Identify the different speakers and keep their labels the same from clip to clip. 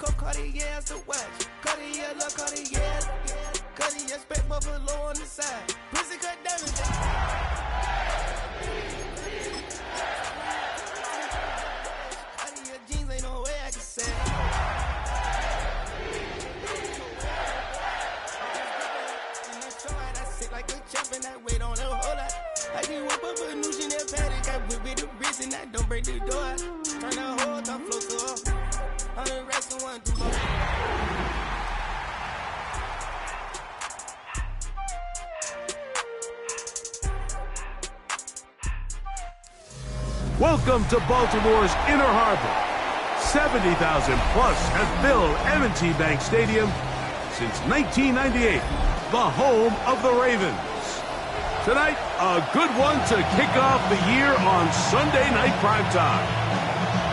Speaker 1: Coke Cartier's the watch. Cartier, love Cartier. Cartier, spec buffalo on the side. Pussy cut damage. Cartier jeans ain't no way I can say it. Like a chop and I wait on a whole lot. I just whip up a new Chanel paddock. I whip with the wrist and I don't break the door. Turn the whole top flow to off. I'm the rest of one do more.
Speaker 2: Welcome to Baltimore's Inner Harbor. 70,000 plus have filled M&T Bank Stadium since 1998. The home of the Ravens. Tonight, a good one to kick off the year on Sunday Night Primetime.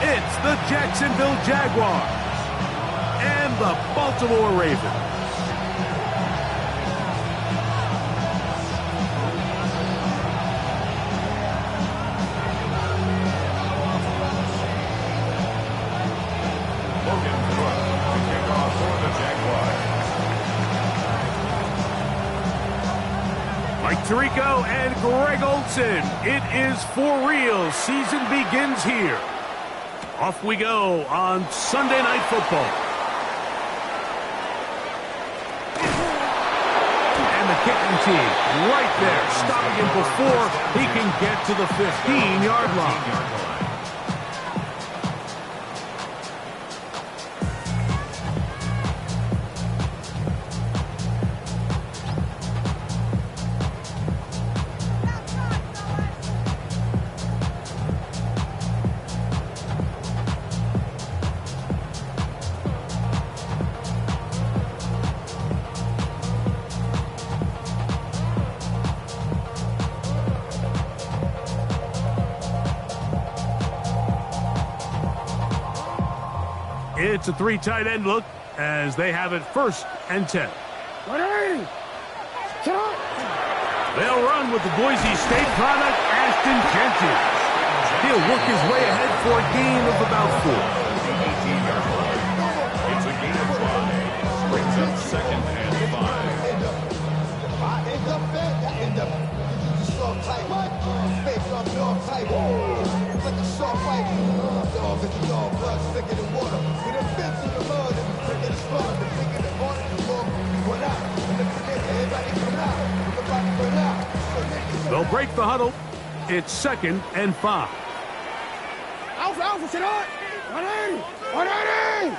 Speaker 2: It's the Jacksonville Jaguars and the Baltimore Ravens. Tirico and Greg Olson. It is for real. Season begins here. Off we go on Sunday Night Football. And the kicking team right there, stopping him before he can get to the 15-yard line. It's a three tight end look as they have it 1st and 10. They'll run with the Boise State product, Ashton Jenkins. He'll work his way ahead for a gain of about 4.
Speaker 3: It's a gain of 5. Brings up 2nd and 5.
Speaker 2: They'll break the huddle. It's 2nd and 5.
Speaker 4: Alpha, sit on! 180! 180!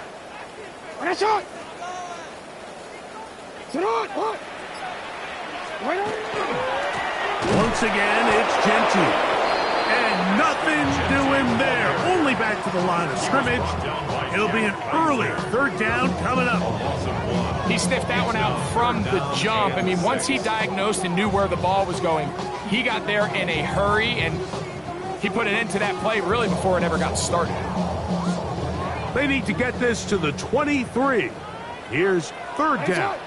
Speaker 4: What a shot! Sit on! What? 180!
Speaker 2: Once again, it's Gentile. And nothing doing there. Only back to the line of scrimmage. It'll be an early 3rd down coming up.
Speaker 5: He sniffed that one out from the jump. I mean, once he diagnosed and knew where the ball was going, he got there in a hurry, and he put an end to that play really before it ever got started.
Speaker 2: They need to get this to the 23. Here's 3rd down.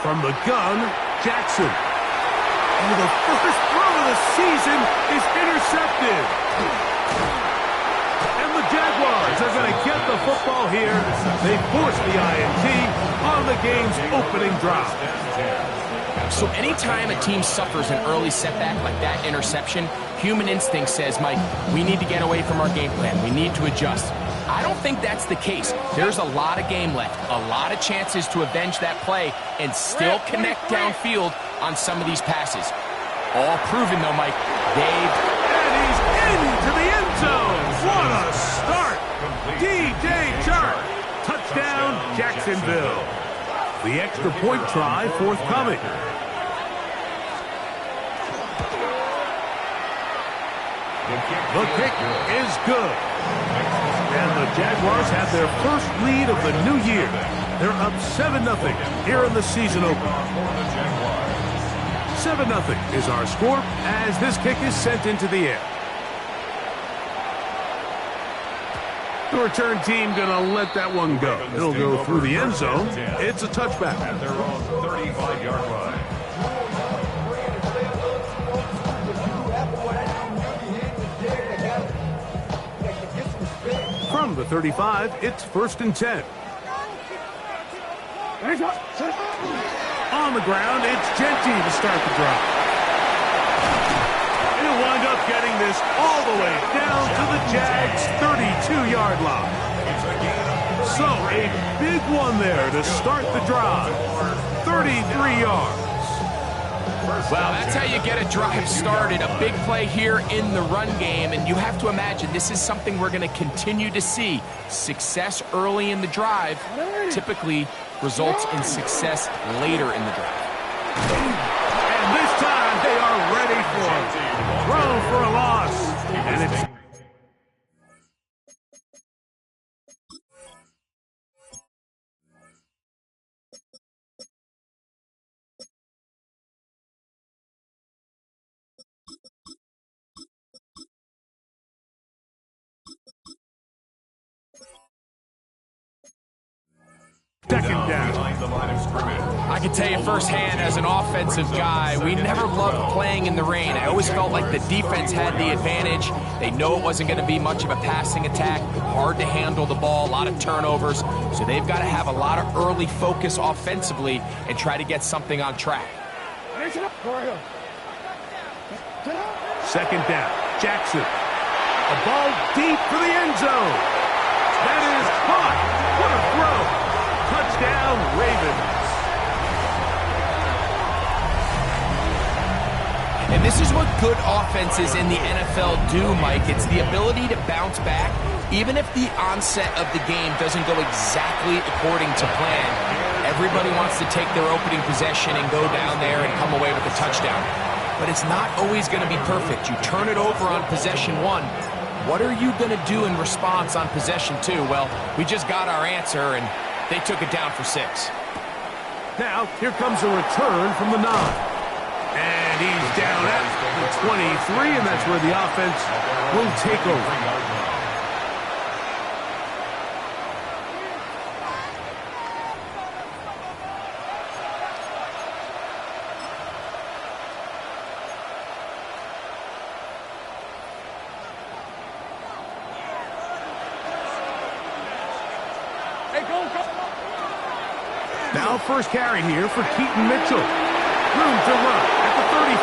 Speaker 2: From the gun, Jackson. And the first throw of the season is intercepted. And the Jaguars are going to get the football here. They force the INT on the game's opening drive.
Speaker 5: So anytime a team suffers an early setback like that interception, human instinct says, Mike, we need to get away from our game plan. We need to adjust. I don't think that's the case. There's a lot of game left, a lot of chances to avenge that play and still connect downfield on some of these passes. All proven, though, Mike. And
Speaker 2: he's into the end zone. What a start. DJ Chark. Touchdown, Jacksonville. The extra point try forthcoming. The kick is good. And the Jaguars have their first lead of the new year. They're up 7-0 here in the season opener. 7-0 is our score as this kick is sent into the air. The return team gonna let that one go. It'll go through the end zone. It's a touchback.
Speaker 3: At their own 35-yard line.
Speaker 2: From the 35, it's 1st and 10. On the ground, it's Genty to start the drive. He'll wind up getting this all the way down to the Jags' 32-yard line. So a big one there to start the drive. 33 yards.
Speaker 5: Well, that's how you get a drive started. A big play here in the run game, and you have to imagine this is something we're going to continue to see. Success early in the drive typically results in success later in the drive.
Speaker 2: And this time they are ready for it. Throw for a loss. And it's second down.
Speaker 5: I can tell you firsthand as an offensive guy, we never loved playing in the rain. I always felt like the defense had the advantage. They know it wasn't going to be much of a passing attack, hard to handle the ball, a lot of turnovers. So they've got to have a lot of early focus offensively and try to get something on track.
Speaker 2: Second down. Jackson. A ball deep for the end zone. That is caught. What a throw. Touchdown, Ravens.
Speaker 5: And this is what good offenses in the NFL do, Mike. It's the ability to bounce back, even if the onset of the game doesn't go exactly according to plan. Everybody wants to take their opening possession and go down there and come away with a touchdown. But it's not always going to be perfect. You turn it over on possession 1. What are you going to do in response on possession 2? Well, we just got our answer, and they took it down for 6.
Speaker 2: Now, here comes a return from the 9. And he's down at the 23, and that's where the offense will take over. Now first carry here for Keaton Mitchell. Room to run at the 35.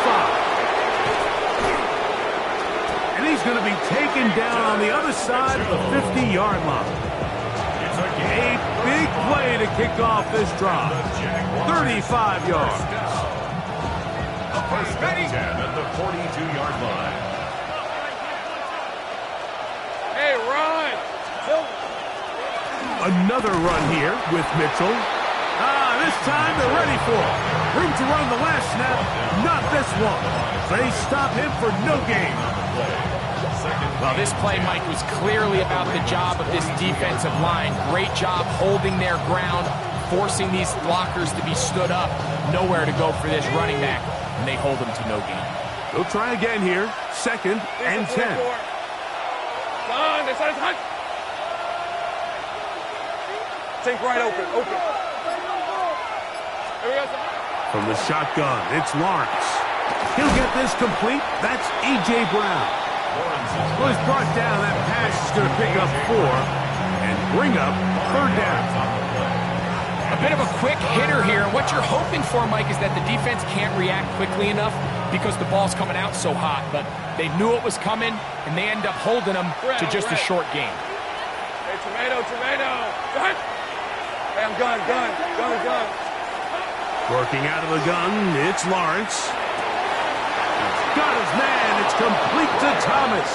Speaker 2: And he's going to be taken down on the other side of the 50-yard line. A big play to kick off this drive. 35 yards.
Speaker 3: A first and 10 at the 42-yard line.
Speaker 4: Hey, run!
Speaker 2: Another run here with Mitchell. This time they're ready for it. Room to run the last snap. Not this one. They stop him for no gain.
Speaker 5: Well, this play, Mike, was clearly about the job of this defensive line. Great job holding their ground, forcing these blockers to be stood up. Nowhere to go for this running back, and they hold him to no gain.
Speaker 2: They'll try again here. 2nd and 10.
Speaker 4: Think right open.
Speaker 2: From the shotgun, it's Lawrence. He'll get this complete. That's A.J. Brown. Well, he's brought down. That pass is going to pick up 4 and bring up 3rd down.
Speaker 5: A bit of a quick hitter here. What you're hoping for, Mike, is that the defense can't react quickly enough because the ball's coming out so hot. But they knew it was coming, and they end up holding them to just a short game.
Speaker 4: Hey, tomato. Gun. Hey, I'm gun.
Speaker 2: Working out of the gun, it's Lawrence. He's got his man. It's complete to Thomas.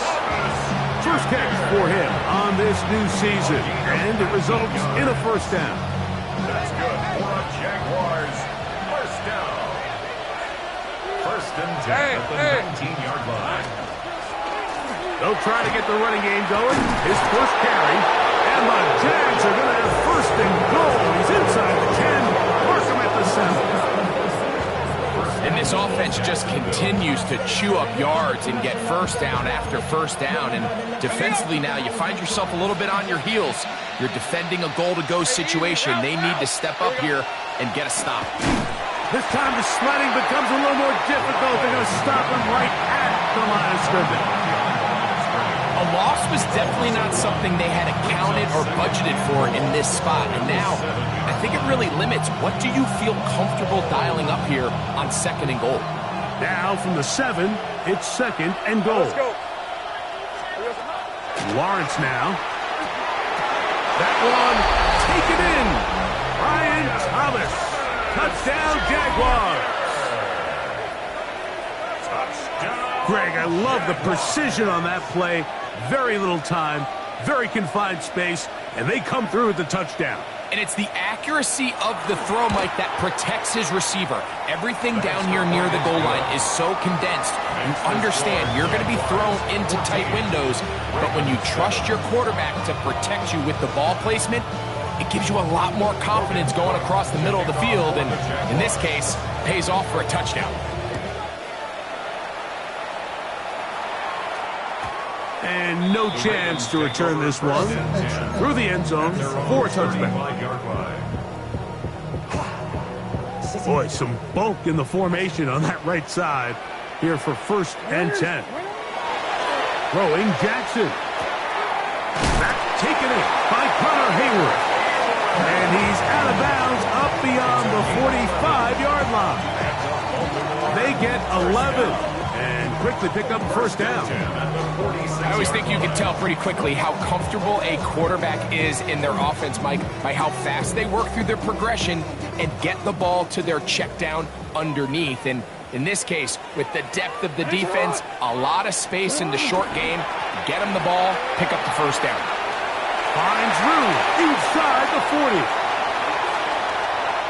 Speaker 2: First catch for him on this new season, and it results in a 1st down.
Speaker 3: That's good for a Jaguars. 1st down. 1st and 10 at the 19-yard line.
Speaker 2: They'll try to get the running game going. His first carry, and the Jags are going to have 1st and goal. He's inside the 10. Mark him at the 7.
Speaker 5: And this offense just continues to chew up yards and get 1st down after 1st down. And defensively now, you find yourself a little bit on your heels. You're defending a goal-to-go situation. They need to step up here and get a stop.
Speaker 2: This time the sledding becomes a little more difficult. They're going to stop him right at the line of scrimmage.
Speaker 5: A loss was definitely not something they had accounted or budgeted for in this spot. And now, I think it really limits what do you feel comfortable dialing up here on 2nd and goal.
Speaker 2: Now from the 7, it's 2nd and goal.
Speaker 4: Let's go.
Speaker 2: Lawrence now. That one, taken in. Brian Thomas. Touchdown, Jaguars. Greg, I love the precision on that play. Very little time, very confined space, and they come through with the touchdown.
Speaker 5: And it's the accuracy of the throw, Mike, that protects his receiver. Everything down here near the goal line is so condensed. You understand you're going to be thrown into tight windows, but when you trust your quarterback to protect you with the ball placement, it gives you a lot more confidence going across the middle of the field, and in this case, pays off for a touchdown.
Speaker 2: And no chance to return this one through the end zone for a touchback. Boy, some bulk in the formation on that right side here for 1st and 10. Throwing Jackson. Back taken in by Connor Hayward. And he's out of bounds up beyond the 45-yard line. They get 11. And quickly pick up 1st down.
Speaker 5: I always think you can tell pretty quickly how comfortable a quarterback is in their offense, Mike, by how fast they work through their progression and get the ball to their check down underneath. And in this case, with the depth of the defense, a lot of space in the short game, get them the ball, pick up the 1st down.
Speaker 2: Finds room inside the 40.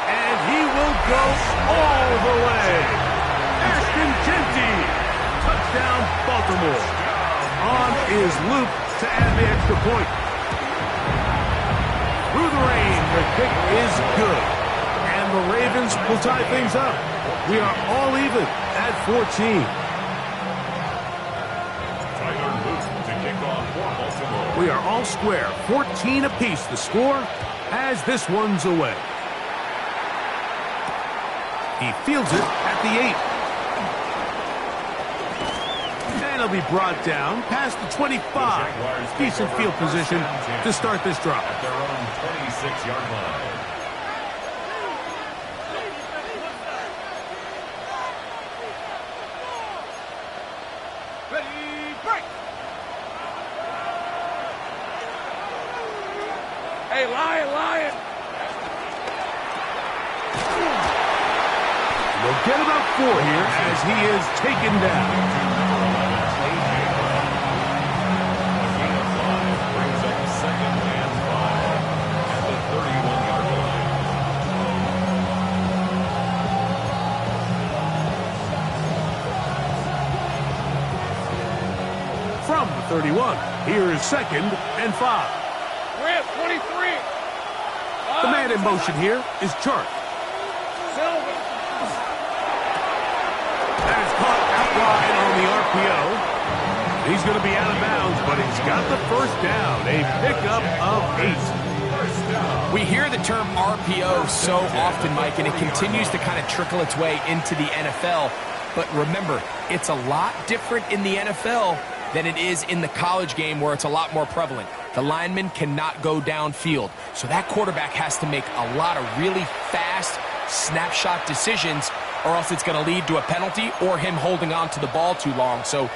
Speaker 2: And he will go all the way. Ashton Genty. Touchdown, Baltimore. On is Luke to add the extra point. Through the rain, the kick is good. And the Ravens will tie things up. We are all even at 14.
Speaker 3: Tyler Luke to kick off for Baltimore.
Speaker 2: We are all square. 14 apiece the score as this one's away. He fields it at the 8. He'll be brought down past the 25. Decent field position to start this drive.
Speaker 3: At their own 26-yard line.
Speaker 4: Ready, break. Hey, Lion.
Speaker 2: They'll get about 4 here as he is taken down. From the 31, here is 2nd and 5.
Speaker 4: Grant, 23.
Speaker 2: The man in motion here is Chark.
Speaker 4: Silva.
Speaker 2: That is caught out wide on the RPO. He's going to be out of bounds, but he's got the 1st down. A pickup of 8.
Speaker 5: We hear the term RPO so often, Mike, and it continues to kind of trickle its way into the NFL. But remember, it's a lot different in the NFL than it is in the college game where it's a lot more prevalent. The lineman cannot go downfield, so that quarterback has to make a lot of really fast snapshot decisions, or else it's going to lead to a penalty or him holding on to the ball too long. So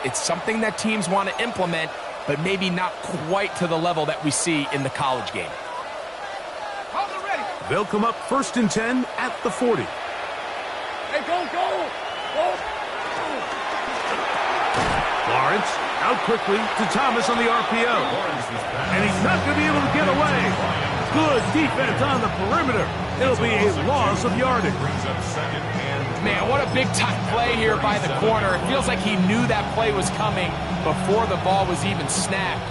Speaker 5: it's something that teams want to implement, but maybe not quite to the level that we see in the college game.
Speaker 2: They'll come up 1st and 10 at the 40.
Speaker 4: Hey, go.
Speaker 2: Lawrence out quickly to Thomas on the RPO. And he's not going to be able to get away. Good defense on the perimeter. It'll be a loss of yardage.
Speaker 5: Man, what a big-time play here by the corner. It feels like he knew that play was coming before the ball was even snapped.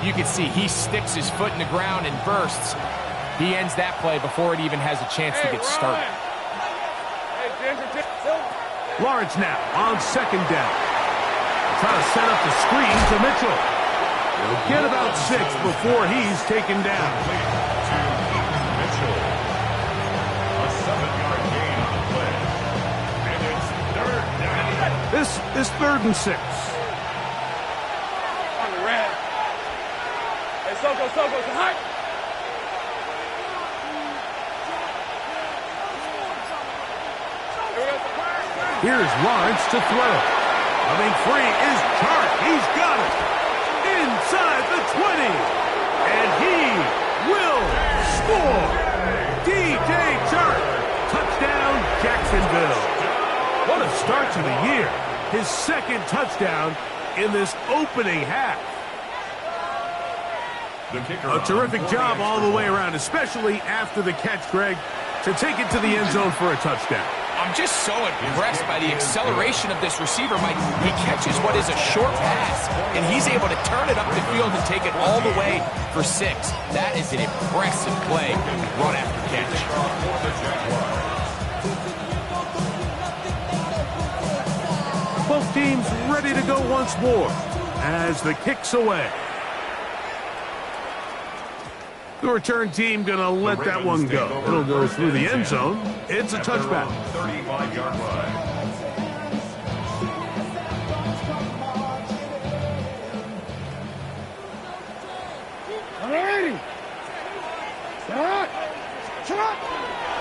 Speaker 5: You can see he sticks his foot in the ground and bursts. He ends that play before it even has a chance to get started.
Speaker 2: Lawrence now on 2nd down. Trying to set up the screen to Mitchell. He'll get about 6 before he's taken down.
Speaker 3: Mitchell. A 7-yard gain on the play. And it's 3rd down.
Speaker 2: This is 3rd and 6.
Speaker 4: Go. High.
Speaker 2: Here's Lawrence to throw. Coming free is Chark. He's got it. Inside the 20. And he will score. DJ Chark. Touchdown, Jacksonville. What a start to the year. His second touchdown in this opening half. A terrific job all the way around, especially after the catch, Greg, to take it to the end zone for a touchdown.
Speaker 5: I'm just so impressed by the acceleration of this receiver, Mike. He catches what is a short pass, and he's able to turn it up the field and take it all the way for 6. That is an impressive play, run after catch.
Speaker 2: Both teams ready to go once more as the kick's away. The return team going to let that one go. It'll go through the end zone. It's a touchback.
Speaker 3: 35-yard line.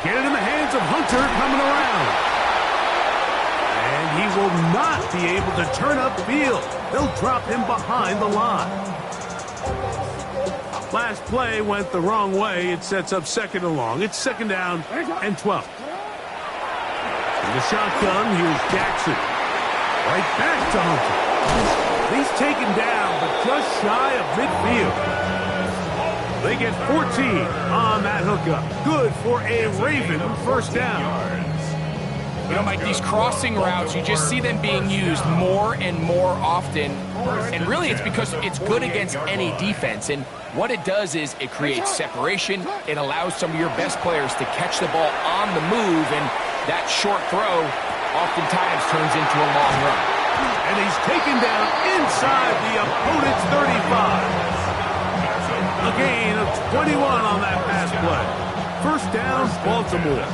Speaker 2: Get it in the hands of Hunter coming around. And he will not be able to turn upfield. They'll drop him behind the line. Last play went the wrong way. It sets up second and long. It's second down and 12. In the shotgun, here's Jackson. Right back to Hunter. He's taken down, but just shy of midfield. They get 14 on that hookup. Good for a Raven first down.
Speaker 5: You know, Mike, these crossing routes, you just see them being used more and more often. And really, it's because it's good against any defense. And what it does is it creates separation. It allows some of your best players to catch the ball on the move. And that short throw oftentimes turns into a long run.
Speaker 2: And he's taken down inside the opponent's 35. A gain of 21 on that pass play. First down, Baltimore.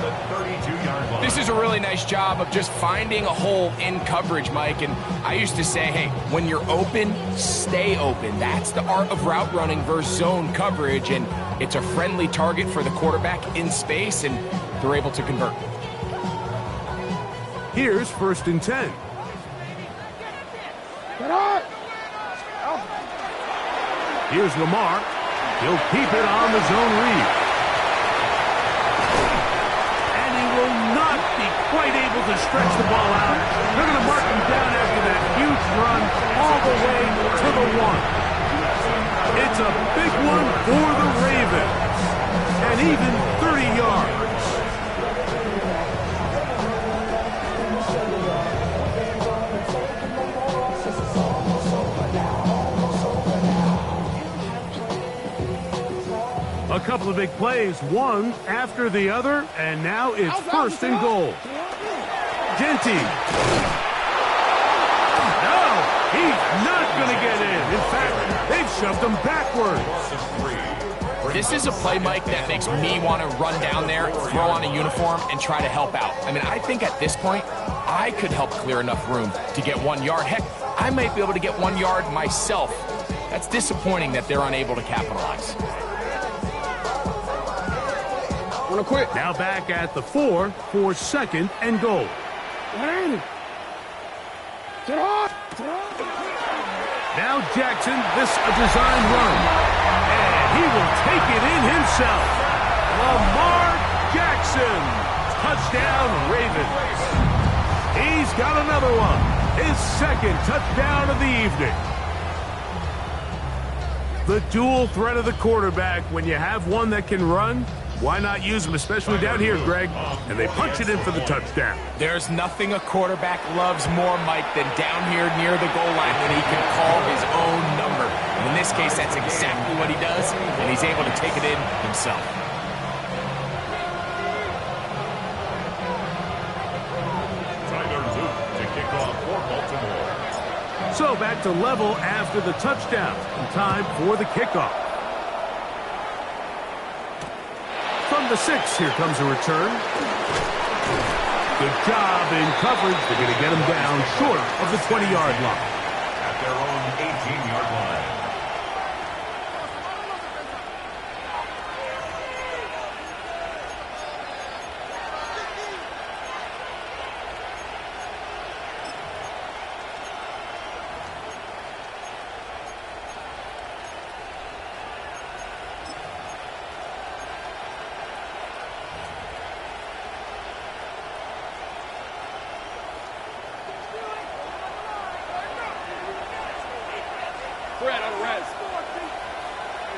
Speaker 5: This is a really nice job of just finding a hole in coverage, Mike. And I used to say, hey, when you're open, stay open. That's the art of route running versus zone coverage. And it's a friendly target for the quarterback in space, and they're able to convert.
Speaker 2: Here's first and 10. Here's Lamar. He'll keep it on the zone read. And he will not be quite able to stretch the ball out. They're going to mark him down after that huge run all the way to the 1. It's a big one for the Ravens. And even 30 yards. A couple of big plays, one after the other, and now it's first and goal. Genty. No, he's not going to get in. In fact, they've shoved him backwards.
Speaker 5: This is a play, Mike, that makes me want to run down there, throw on a uniform, and try to help out. I mean, I think at this point, I could help clear enough room to get 1 yard. Heck, I might be able to get 1 yard myself. That's disappointing that they're unable to capitalize.
Speaker 4: Quit.
Speaker 2: Now back at the 4 for second and goal. Now Jackson, this a design run. And he will take it in himself. Lamar Jackson. Touchdown, Ravens. He's got another one. His second touchdown of the evening. The dual threat of the quarterback. When you have one that can run, why not use them, especially down here, Greg? And they punch it in for the touchdown.
Speaker 5: There's nothing a quarterback loves more, Mike, than down here near the goal line when he can call his own number. And in this case, that's exactly what he does, and he's able to take it in himself.
Speaker 3: To kick off for Baltimore.
Speaker 2: So back to level after the touchdown. Time for the kickoff. From the 6, here comes a return. Good job in coverage. They're going to get him down short of the 20-yard line.
Speaker 3: At their own 18-yard line.
Speaker 4: Fred on res.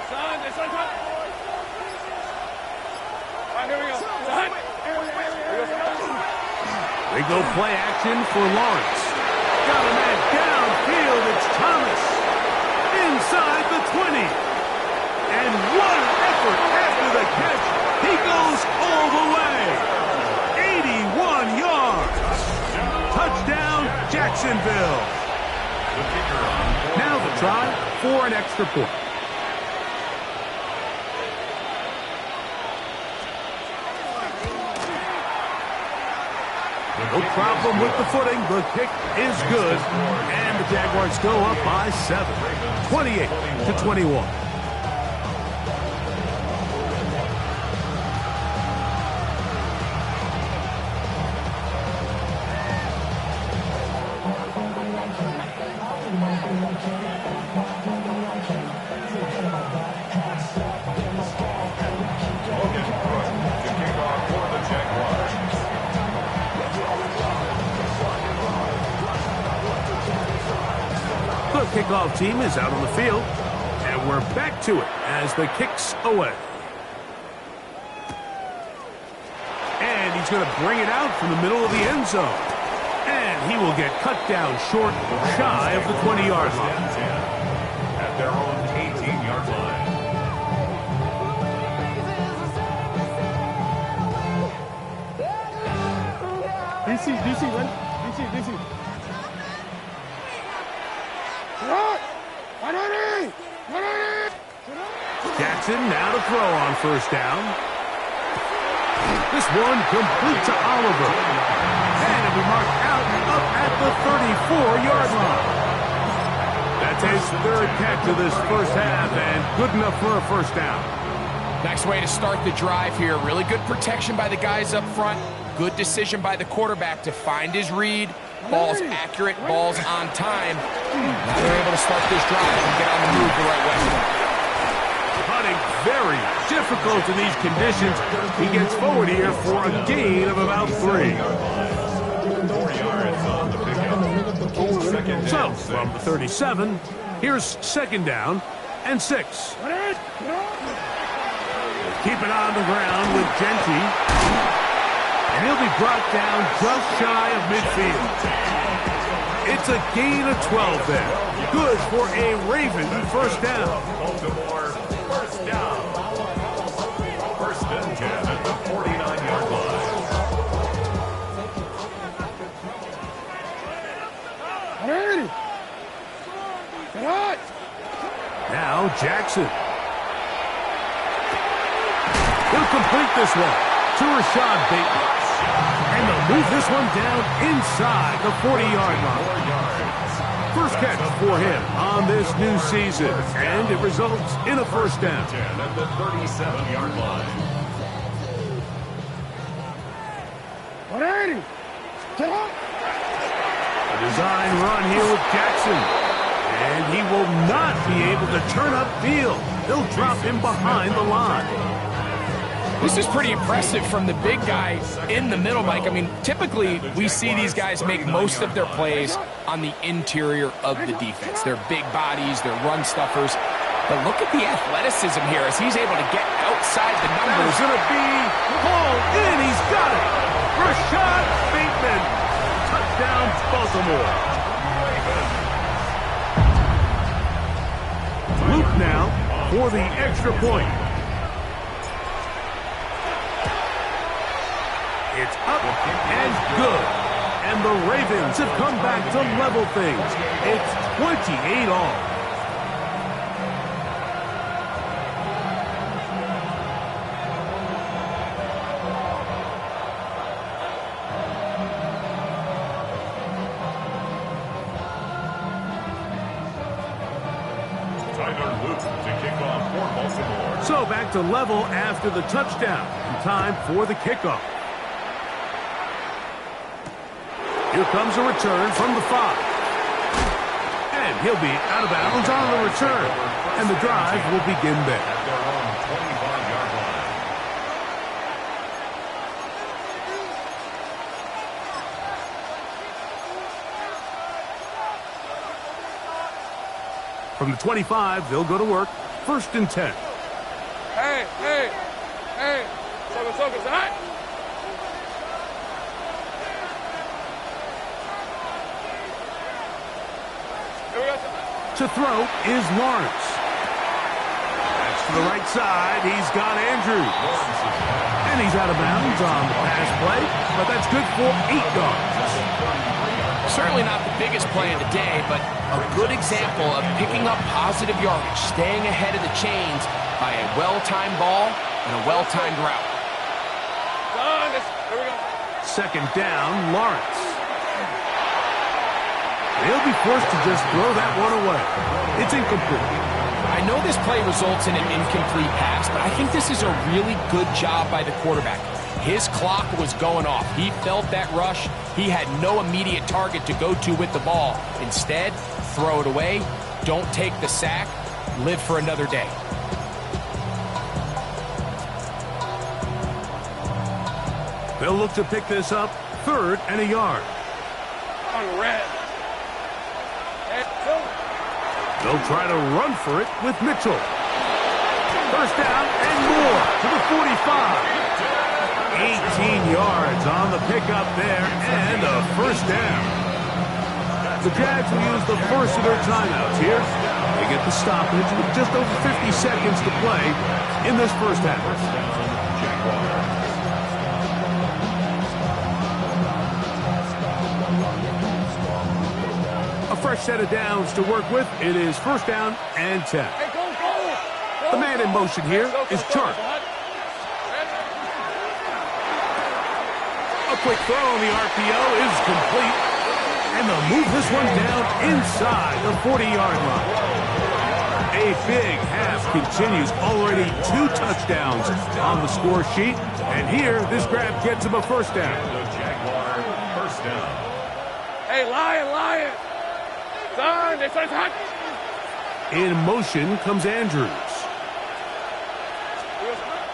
Speaker 4: Son, this one. All right, here we go. Son.
Speaker 2: They go play action for Lawrence. Got a man downfield. It's Thomas. Inside the 20. And what an effort after the catch. He goes all the way. 81 yards. Touchdown, Jacksonville. Now the try for an extra point. No problem with the footing. The kick is good. And the Jaguars go up by 7. 28-21. The kickoff team is out on the field, and we're back to it as the kick's away. And he's going to bring it out from the middle of the end zone. And he will get cut down short, shy of the 20-yard line.
Speaker 3: At their own 18-yard line.
Speaker 4: DC, man. DC.
Speaker 2: Jackson now to throw on first down. This one complete to Oliver. And it'll be marked out up at the 34-yard line. That's his third catch of this first half and good enough for a first down.
Speaker 5: Nice way to start the drive here. Really good protection by the guys up front. Good decision by the quarterback to find his read. Ball's accurate, ball's on time. Now they're able to start this drive and get on the move the right way.
Speaker 2: Putting very difficult in these conditions. He gets forward here for a gain of about 3.
Speaker 3: 4 yards on the pickup. Second
Speaker 2: So,
Speaker 3: down,
Speaker 2: from the 37, here's second down and 6. Keep it on the ground with Genty. And he'll be brought down just shy of midfield. It's a gain of 12 there. Good for a Raven first down.
Speaker 3: Baltimore, first down. First and 10 at the 49-yard line.
Speaker 2: Now Jackson. He'll complete this one to Rashad Bateman. And they'll move this one down inside the 40-yard line. First catch for him on this new season, and it results in a first down.
Speaker 3: 10 at the 37-yard line.
Speaker 2: A design run here with Jackson. And he will not be able to turn upfield. They'll drop him behind the line.
Speaker 5: This is pretty impressive from the big guy in the middle, Mike. I mean, typically we see these guys make most of their plays on the interior of the defense. They're big bodies, they're run stuffers. But look at the athleticism here as he's able to get outside the numbers.
Speaker 2: It's going to be hauled in. He's got it. Rashad Bateman. Touchdown, Baltimore. Luke now for the extra point. It's up and good. And the Ravens have come back to level things. It's 28 all. So back to level after the touchdown. And time for the kickoff. Here comes a return from the 5. And he'll be out of bounds on the return. And the drive will begin there.
Speaker 3: At their own 25-yard line.
Speaker 2: From the 25, they'll go to work. 1st and 10.
Speaker 4: Hey. Focus, all right? Here we go.
Speaker 2: To throw is Lawrence. That's to the right side. He's got Andrews. And he's out of bounds on the pass play, but that's good for 8 yards.
Speaker 5: Certainly not the biggest play of the day, but a good example of picking up positive yardage, staying ahead of the chains by a well-timed ball and a well-timed route.
Speaker 4: Here we go.
Speaker 2: 2nd down, Lawrence. They'll be forced to just throw that one away. It's incomplete.
Speaker 5: I know this play results in an incomplete pass, but I think this is a really good job by the quarterback. His clock was going off. He felt that rush. He had no immediate target to go to with the ball. Instead, throw it away. Don't take the sack. Live for another day.
Speaker 2: They'll look to pick this up. 3rd and a yard.
Speaker 4: On red.
Speaker 2: They'll try to run for it with Mitchell. 1st down and more to the 45. 18 yards on the pickup there and a 1st down. The Jags will use the first of their timeouts here. They get the stoppage with just over 50 seconds to play in this first half. A fresh set of downs to work with. It is 1st down and 10. The man in motion here is Chark. A quick throw on the RPO is complete. And they'll move this one down inside the 40-yard line. A big half continues. Already 2 touchdowns on the score sheet. And here, this grab gets him a 1st down.
Speaker 3: The Jaguar 1st down.
Speaker 4: Hey, Lion.
Speaker 2: In motion comes Andrews.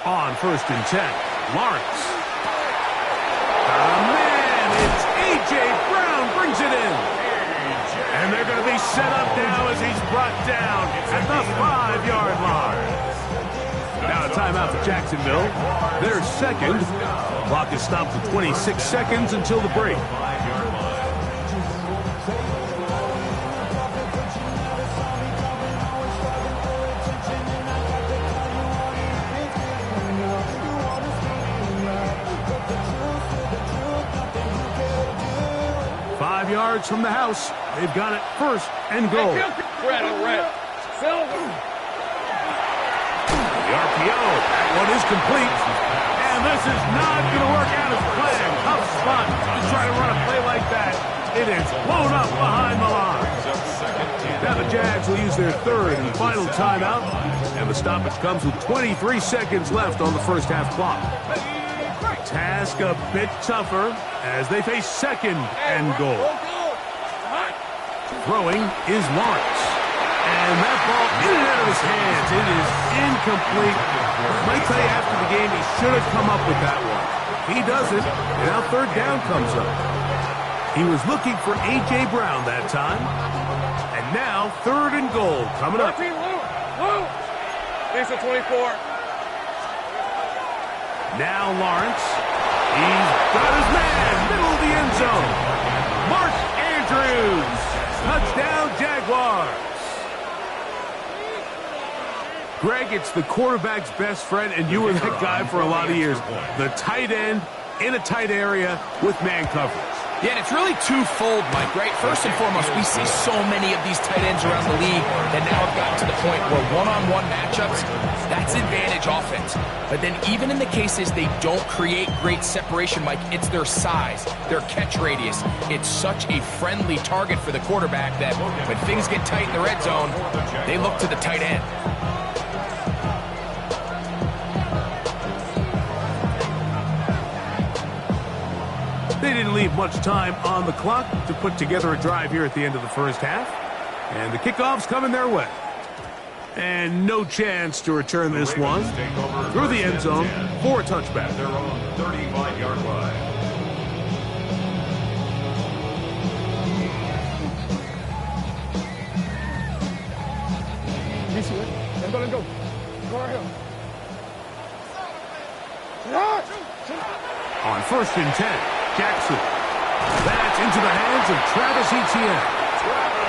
Speaker 2: On 1st and 10, Lawrence. Man, it's A.J. Brown brings it in. And they're going to be set up now as he's brought down at the 5-yard line. Now a timeout for Jacksonville. Their 2nd. Clock is stopped for 26 seconds until the break. Yards from the house. They've got it 1st and goal.
Speaker 4: Red. Silver.
Speaker 2: The RPO. That one is complete. And this is not going to work out as planned. Tough spot to try to run a play like that. It is blown up behind the line. Now the Jags will use their 3rd and final timeout. And the stoppage comes with 23 seconds left on the first half clock. Task a bit tougher as they face 2nd and goal. Throwing is Lawrence. And that ball in and out of his hands. It is incomplete. I might tell you after the game he should have come up with that one. He doesn't, and now 3rd down comes up. He was looking for A.J. Brown that time. And now 3rd and goal coming up.
Speaker 4: 13, Lou. He's a 24.
Speaker 2: Now Lawrence. He's got his man, middle of the end zone. Mark Andrews. Touchdown, Jaguars. Greg, it's the quarterback's best friend, and you were that guy for a lot of years. The tight end in a tight area with man coverage.
Speaker 5: Yeah, and it's really twofold, Mike, right? First and foremost, we see so many of these tight ends around the league that now have gotten to the point where one-on-one matchups, that's advantage offense. But then even in the cases they don't create great separation, Mike, it's their size, their catch radius. It's such a friendly target for the quarterback that when things get tight in the red zone, they look to the tight end.
Speaker 2: They didn't leave much time on the clock to put together a drive here at the end of the first half. And the kickoff's coming their way. And no chance to return this one through the end zone for a touchback.
Speaker 3: Their own 35-yard line.
Speaker 4: DC, right? Let's go, let's go. Go right here.
Speaker 2: On 1st and 10, Jackson. That's into the hands of Travis Etienne.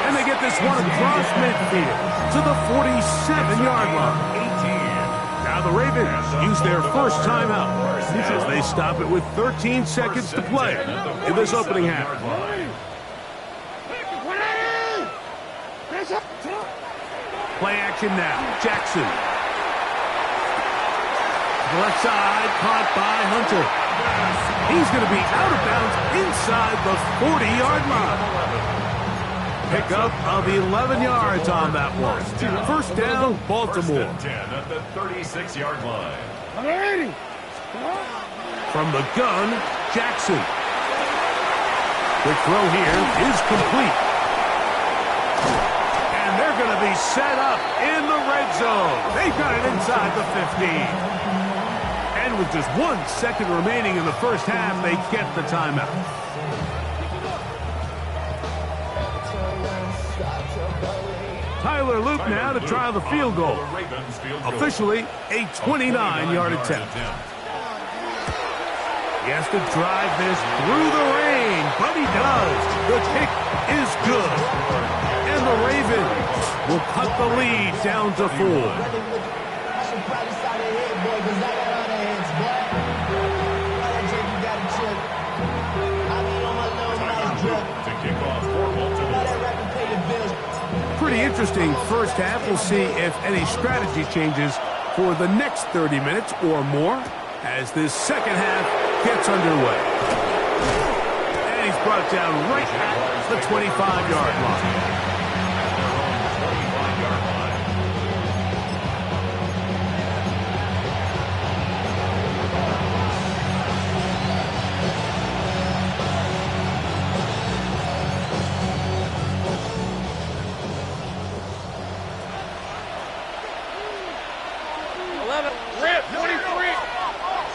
Speaker 2: And they get this one across midfield to the 47-yard line. Now the Ravens use their first timeout as they stop it with 13 seconds to play in this opening half. Play action now. Jackson. Left side, caught by Hunter. He's going to be out of bounds inside the 40-yard line. Pickup of 11 yards on that one. First down, Baltimore.
Speaker 3: First and 10 at the 36-yard line.
Speaker 2: From the gun, Jackson. The throw here is complete. And they're going to be set up in the red zone. They've got it inside the 15. And with just 1 second remaining in the first half, they get the timeout. Tyler Luke now to try the field goal. Officially a 29-yard attempt. He has to drive this through the rain, but he does. The kick is good. And the Ravens will cut the lead down to 4. Pretty interesting first half. We'll see if any strategy changes for the next 30 minutes or more as this second half gets underway. And he's brought down right at the 25-yard line.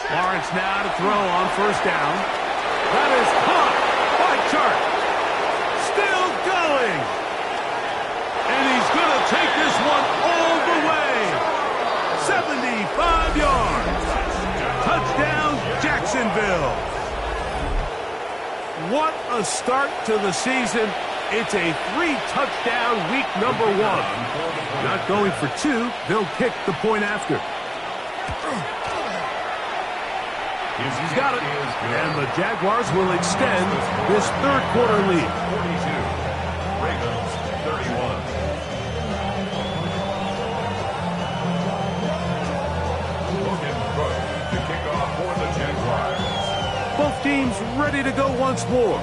Speaker 2: Lawrence now to throw on first down. That is caught by Chark. Still going. And he's going to take this one all the way. 75 yards. Touchdown, Jacksonville. What a start to the season. It's a 3-touchdown week number 1. Not going for 2. They'll kick the point after. He's got it. And the Jaguars will extend this third quarter lead.
Speaker 3: 42. Ravens 31. Logan Brooks, the kickoff for the Jaguars.
Speaker 2: Both teams ready to go once more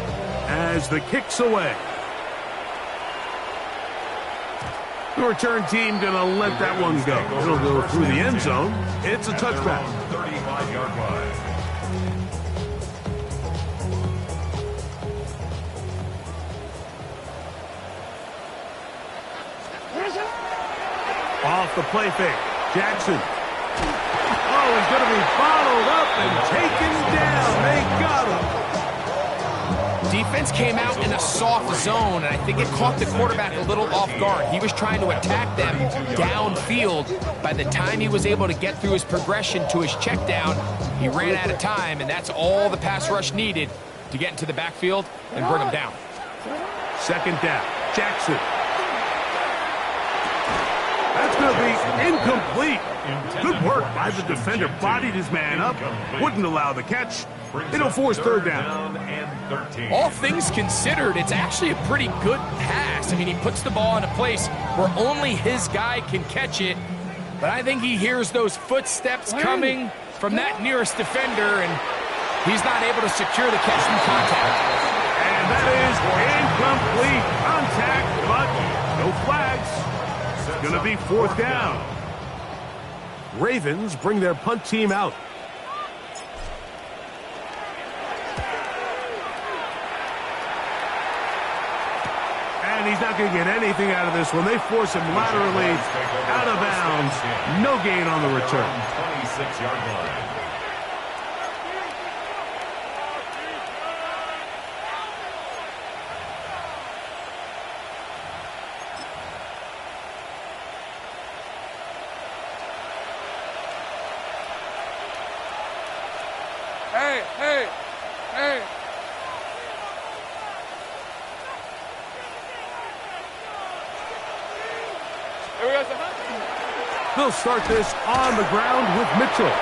Speaker 2: as the kick's away. The return team going to let that one go. It'll go through the end zone. It's a touchback.
Speaker 3: 35-yard line.
Speaker 2: Off the play fake. Jackson. Oh, he's going to be followed up and taken down. They got him.
Speaker 5: Defense came out in a soft zone, and I think it caught the quarterback a little off guard. He was trying to attack them downfield. By the time he was able to get through his progression to his check down, he ran out of time, and that's all the pass rush needed to get into the backfield and bring him down.
Speaker 2: Second down. Jackson. That's going to be incomplete. Good work by the defender. Bodied his man up. Wouldn't allow the catch. It'll force third down.
Speaker 5: All things considered, it's actually a pretty good pass. I mean, he puts the ball in a place where only his guy can catch it. But I think he hears those footsteps coming from that nearest defender, and he's not able to secure the catch from contact.
Speaker 2: And that is incomplete contact, but no flags. It's going to be fourth down. Ravens bring their punt team out. And he's not going to get anything out of this one. They force him laterally out of bounds. No gain on the return.
Speaker 3: 26-yard line.
Speaker 4: Hey. Here we go, sir.
Speaker 2: They'll start this on the ground with Mitchell.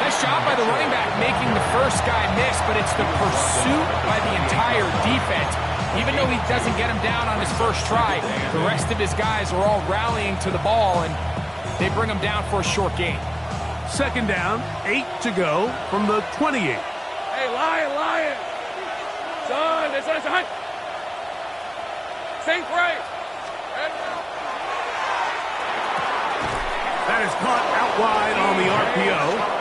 Speaker 5: Nice job by the running back making the first guy miss, but it's the pursuit by the entire defense. Even though he doesn't get him down on his first try, the rest of his guys are all rallying to the ball, and they bring him down for a short gain.
Speaker 2: Second down, 8 to go from the 28.
Speaker 4: Hey, Lion. Son, this is a Saint right.
Speaker 2: That is caught out wide on the RPO.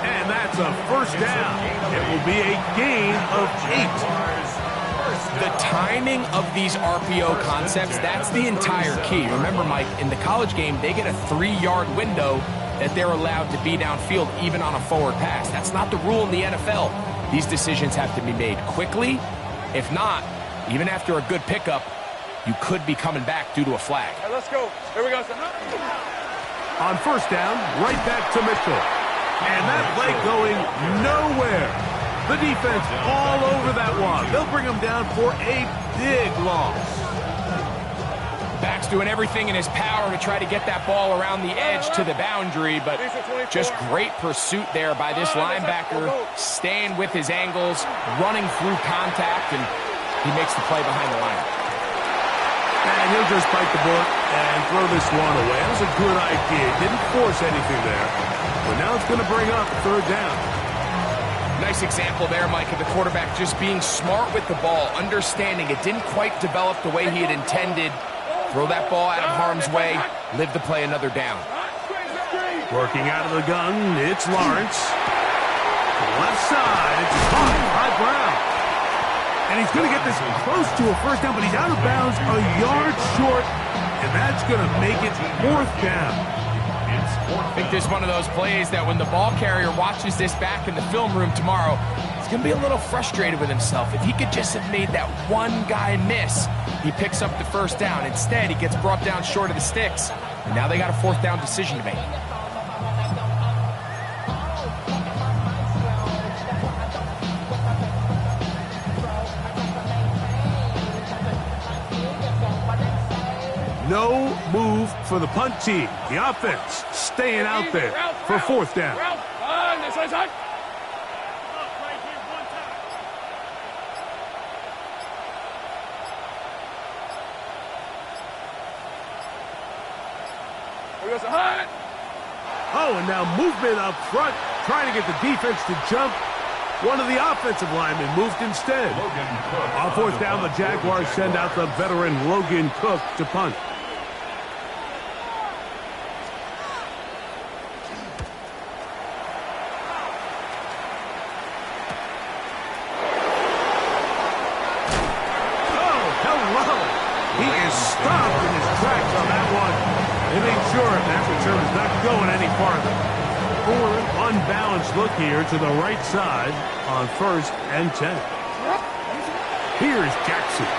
Speaker 2: And that's a first down. It will be a gain of 8.
Speaker 5: The timing of these RPO concepts, that's the entire key. Remember, Mike, in the college game, they get a 3-yard window that they're allowed to be downfield even on a forward pass. That's not the rule in the NFL. These decisions have to be made quickly. If not, even after a good pickup, you could be coming back due to a flag.
Speaker 4: Hey, let's go. Here we go, sir.
Speaker 2: On first down, right back to Mitchell. And that play going nowhere. The defense all over that one. They'll bring him down for a big loss.
Speaker 5: Back's doing everything in his power to try to get that ball around the edge to the boundary, but just great pursuit there by this linebacker, staying with his angles, running through contact, and he makes the play behind the line.
Speaker 2: And he'll just bite the bullet and throw this one away. That was a good idea. Didn't force anything there. But now it's going to bring up third down.
Speaker 5: Nice example there, Mike, of the quarterback just being smart with the ball, understanding it didn't quite develop the way he had intended. Throw that ball out of harm's way, live to play another down.
Speaker 2: Working out of the gun, it's Lawrence. To the left side, it's caught by Brown. And he's going to get this close to a first down, but he's out of bounds a yard short, and that's going to make it fourth down.
Speaker 5: I think this is one of those plays that when the ball carrier watches this back in the film room tomorrow, he's going to be a little frustrated with himself. If he could just have made that one guy miss, he picks up the first down. Instead, he gets brought down short of the sticks. And now they got a fourth down decision to make.
Speaker 2: No move for the punt team. The offense staying out there for fourth down.
Speaker 4: This one's hot. Here goes the hot.
Speaker 2: Oh, and now movement up front, trying to get the defense to jump. One of the offensive linemen moved instead. On fourth down, the Jaguars send out the veteran Logan Cook to punt. He is stopped in his tracks on that one. They made sure that return is not going any farther. Forward, unbalanced look here to the right side on 1st and 10. Here's Jackson.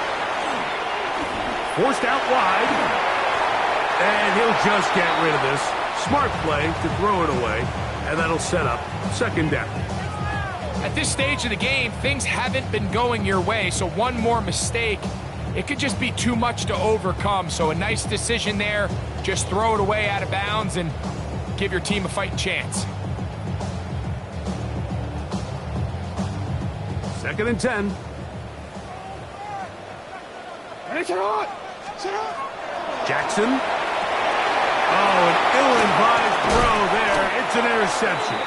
Speaker 2: Forced out wide. And he'll just get rid of this. Smart play to throw it away. And that'll set up second down.
Speaker 5: At this stage of the game, things haven't been going your way, so one more mistake, it could just be too much to overcome. So a nice decision there. Just throw it away out of bounds and give your team a fighting chance.
Speaker 2: 2nd and 10. Jackson. Oh, an ill-advised throw there. It's an interception.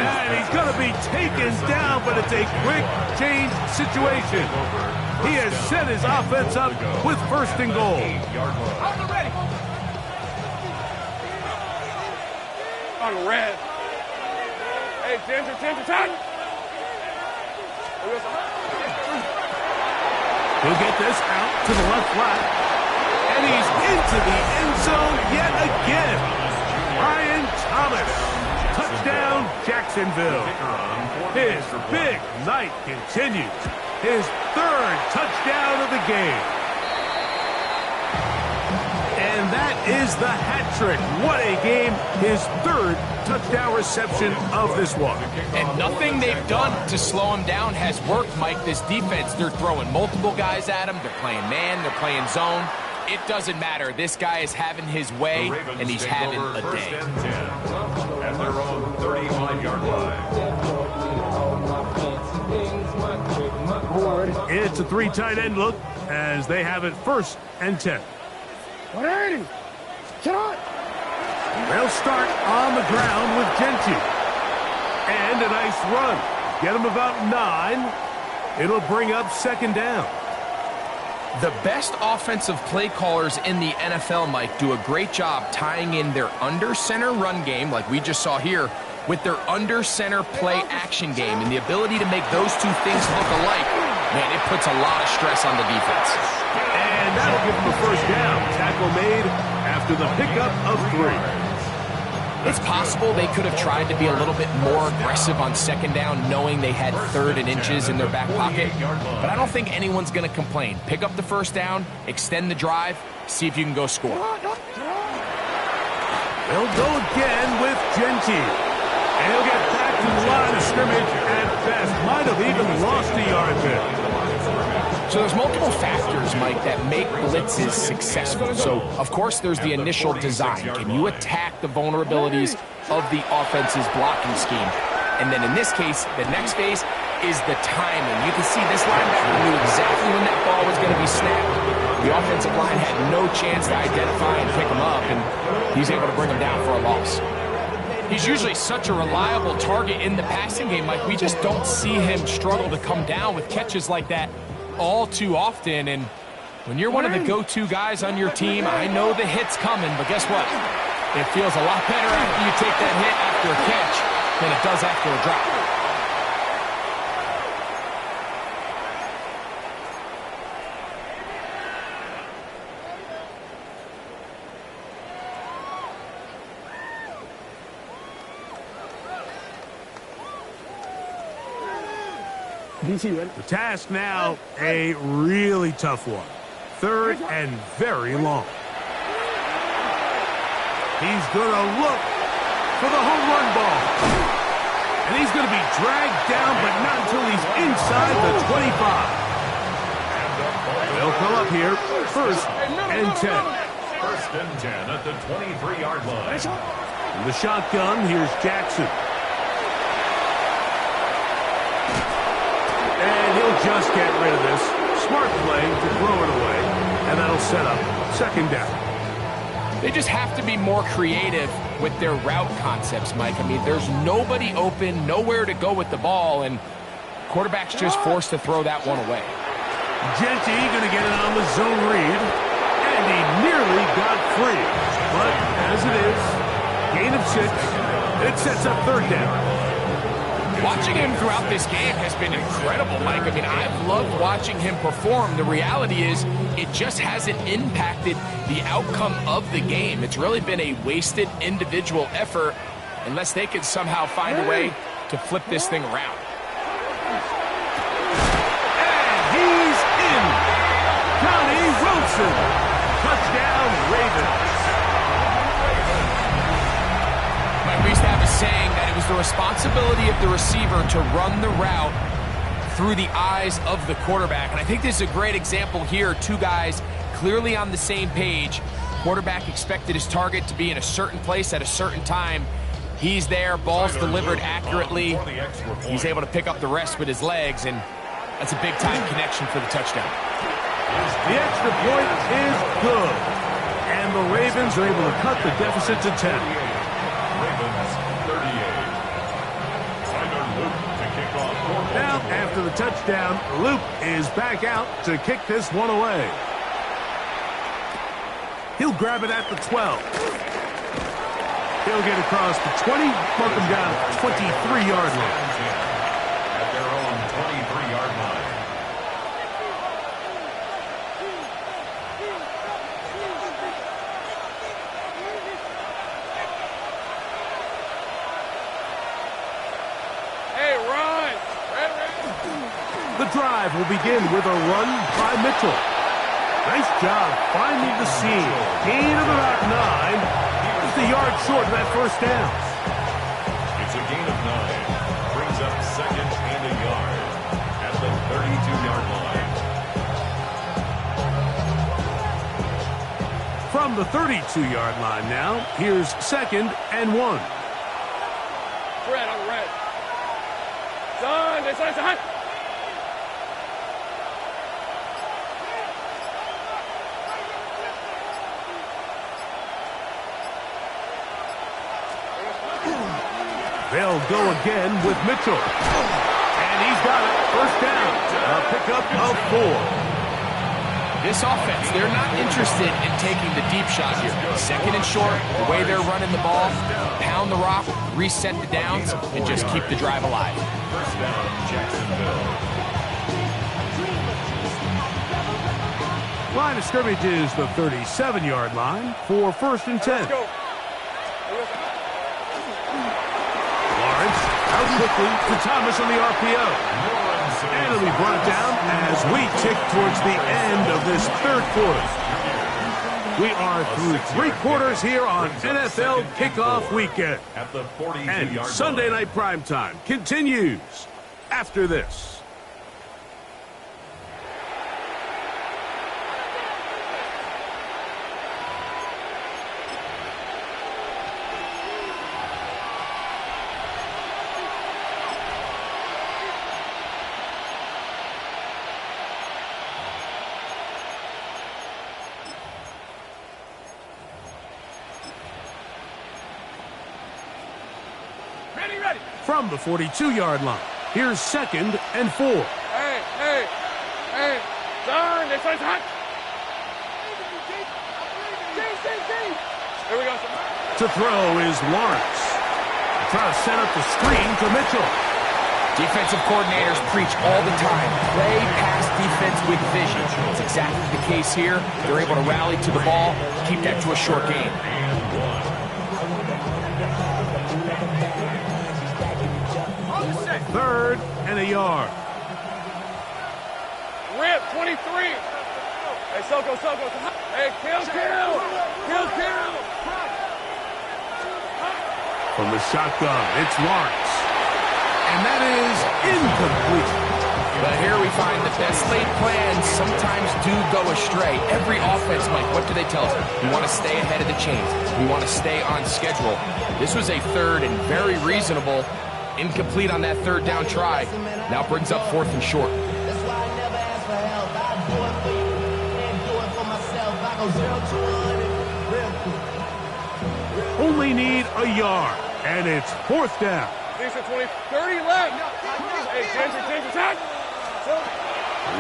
Speaker 2: And he's going to be taken down, but it's a quick change situation. He has set his offense up with 1st and goal.
Speaker 4: On red. Hey, Ginger, time.
Speaker 2: He'll get this out to the left flat. And he's into the end zone yet again. Ryan Thomas. Touchdown, Jacksonville. His big night continues. His 3rd touchdown of the game. And And that is the hat trick. What a game. His third touchdown reception of this one.
Speaker 5: And nothing they've done to slow him down has worked, Mike. This defense, they're throwing multiple guys at him. They're playing man. They're playing zone. It doesn't matter. This guy is having his way, and he's having a day.
Speaker 3: At their own 35-yard line.
Speaker 2: It's a three tight end look as they have it 1st and 10. They'll start on the ground with Genty. And a nice run. Get him about 9. It'll bring up 2nd down.
Speaker 5: The best offensive play callers in the NFL, Mike, do a great job tying in their under-center run game, like we just saw here, with their under-center play action game. And the ability to make those two things look alike, man, it puts a lot of stress on the defense.
Speaker 2: And that'll give them a 1st down. Tackle made after the pickup of 3.
Speaker 5: It's possible they could have tried to be a little bit more aggressive on 2nd down, knowing they had 3rd and inches in their back pocket. But I don't think anyone's going to complain. Pick up the 1st down, extend the drive, see if you can go score.
Speaker 2: They'll go again with Genty. And he'll get back to the line of scrimmage at best. Might have even lost a yard there.
Speaker 5: So there's multiple factors, Mike, that make blitzes successful. So, of course, there's the initial design. Can you attack the vulnerabilities of the offense's blocking scheme? And then in this case, the next phase is the timing. You can see this linebacker knew exactly when that ball was going to be snapped. The offensive line had no chance to identify and pick him up, and he's able to bring him down for a loss. He's usually such a reliable target in the passing game, Mike. We just don't see him struggle to come down with catches like that all too often. And when you're one of the go-to guys on your team, I know the hit's coming, but guess what? It feels a lot better after you take that hit after a catch than it does after a drop.
Speaker 2: The task now, a really tough one. 3rd and very long. He's going to look for the home run ball. And he's going to be dragged down, but not until he's inside the 25. They'll pull up here, 1st and 10.
Speaker 3: 1st and 10 at the 23-yard line.
Speaker 2: In the shotgun, here's Jackson. And he'll just get rid of this. Smart play to throw it away. And that'll set up 2nd down.
Speaker 5: They just have to be more creative with their route concepts, Mike. I mean, there's nobody open, nowhere to go with the ball, and quarterback's just forced to throw that one away.
Speaker 2: Genty going to get it on the zone read. And he nearly got free. But as it is, gain of 6. It sets up 3rd down.
Speaker 5: Watching him throughout this game has been incredible, Mike. I mean, I've loved watching him perform. The reality is it just hasn't impacted the outcome of the game. It's really been a wasted individual effort unless they can somehow find a way to flip this thing around.
Speaker 2: And he's in. Johnny Wilson. Touchdown, Ravens.
Speaker 5: We used to have a saying that it was the responsibility of the receiver to run the route through the eyes of the quarterback. And I think this is a great example here. 2 guys clearly on the same page. Quarterback expected his target to be in a certain place at a certain time. He's there, ball's delivered accurately. He's able to pick up the rest with his legs, and that's a big-time connection for the touchdown.
Speaker 2: The extra point is good. And the Ravens are able to cut the deficit to 10.
Speaker 3: Ravens 38. Simon Luke to kick off.
Speaker 2: Now, after the touchdown, Luke is back out to kick this one away. He'll grab it at the 12. He'll get across the 20, mark him down at the 23-yard line.
Speaker 3: At their own 23-yard line.
Speaker 2: The drive will begin with a run by Mitchell. Nice job finding the seam. Gain of about 9. Just a yard short of that first down.
Speaker 3: It's a gain of 9. Brings up second and a yard at the 32-yard line.
Speaker 2: From the 32-yard line now, here's second and 1.
Speaker 4: Red on red. Son, this is hot.
Speaker 2: They'll go again with Mitchell. And he's got it. First down. A pickup of 4.
Speaker 5: This offense, they're not interested in taking the deep shot here. Second and short, the way they're running the ball, pound the rock, reset the downs, and just keep the drive alive.
Speaker 3: First down, Jacksonville.
Speaker 2: Line of scrimmage is the 37-yard line for first and 10.
Speaker 4: Let's go.
Speaker 2: Lawrence out quickly to Thomas on the RPO. And it'll be brought down as we tick towards the end of this third quarter. We are through 3 quarters here on NFL Kickoff Weekend.
Speaker 3: At the 42-yard
Speaker 2: And
Speaker 3: line.
Speaker 2: Sunday Night Primetime continues after this. From the 42-yard line, here's second and 4.
Speaker 4: Hey. Son, this is hot. Here we go, son.
Speaker 2: To throw is Lawrence. Trying to set up the screen to Mitchell.
Speaker 5: Defensive coordinators preach all the time. Play pass defense with vision. It's exactly the case here. They're able to rally to the ball, keep that to a short game.
Speaker 2: Third and a yard.
Speaker 4: Rip, 23. Hey, Soko. Hey, kill.
Speaker 2: From the shotgun, it's Lawrence. And that is incomplete.
Speaker 5: But here we find the best laid plans sometimes do go astray. Every offense, Mike, what do they tell us? We want to stay ahead of the chains. We want to stay on schedule. This was a third and very reasonable. Incomplete on that third down try. Now brings up fourth and short.
Speaker 1: That's why I never ask for help. I do it for you and do it for myself. I go 0 to 100 real quick.
Speaker 2: Only need a yard. And it's fourth down.
Speaker 4: Decent 20, 30 left. Hey, change attack.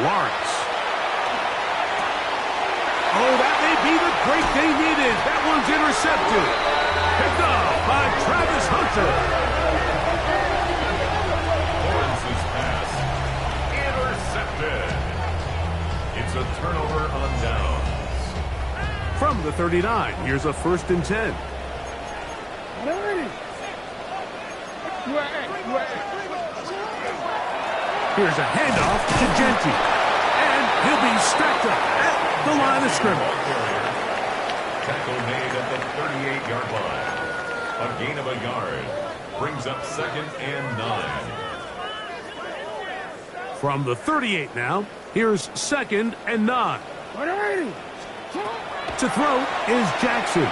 Speaker 2: Lawrence. Oh, that may be the break they needed. That one's intercepted. Picked up by Travis Hunter.
Speaker 3: It's a turnover on downs.
Speaker 2: From the 39, here's a first and 10. Here's a handoff to Genty. And he'll be strapped up at the line of scrimmage.
Speaker 3: Tackle made at the 38-yard line. A gain of a yard. Brings up second and 9.
Speaker 2: From the 38 now, here's second and 9. To throw is Jackson.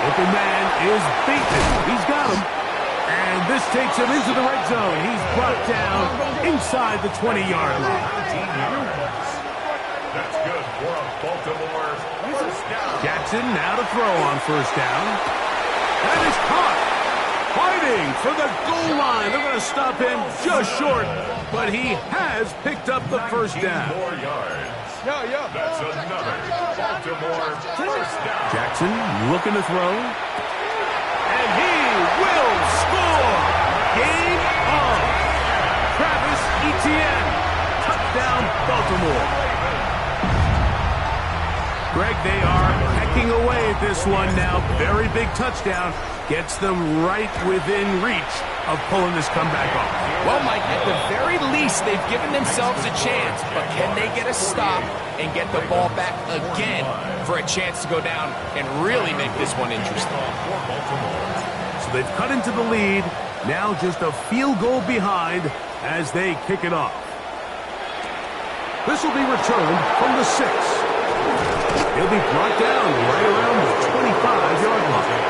Speaker 2: Open man is beaten. He's got him. And this takes him into the red zone. He's brought down inside the 20-yard line.
Speaker 3: 19 yards. That's good for a Baltimore first down.
Speaker 2: Jackson now to throw on first down. That is caught. Fighting for the goal line. They're going to stop him just short, but he has picked up the first down.
Speaker 3: 4 yards. That's another Baltimore first down.
Speaker 2: Jackson looking to throw. And he will score. Game on. Travis Etienne. Touchdown, Baltimore. Greg, they are hacking away at this one now. Very big touchdown. gets them right within reach of pulling this comeback off.
Speaker 5: Well, Mike, at the very least, they've given themselves a chance, but can they get a stop and get the ball back again for a chance to go down and really make this one interesting?
Speaker 2: So they've cut into the lead, now just a field goal behind as they kick it off. This will be returned from the 6. He'll be brought down right around the 25-yard line.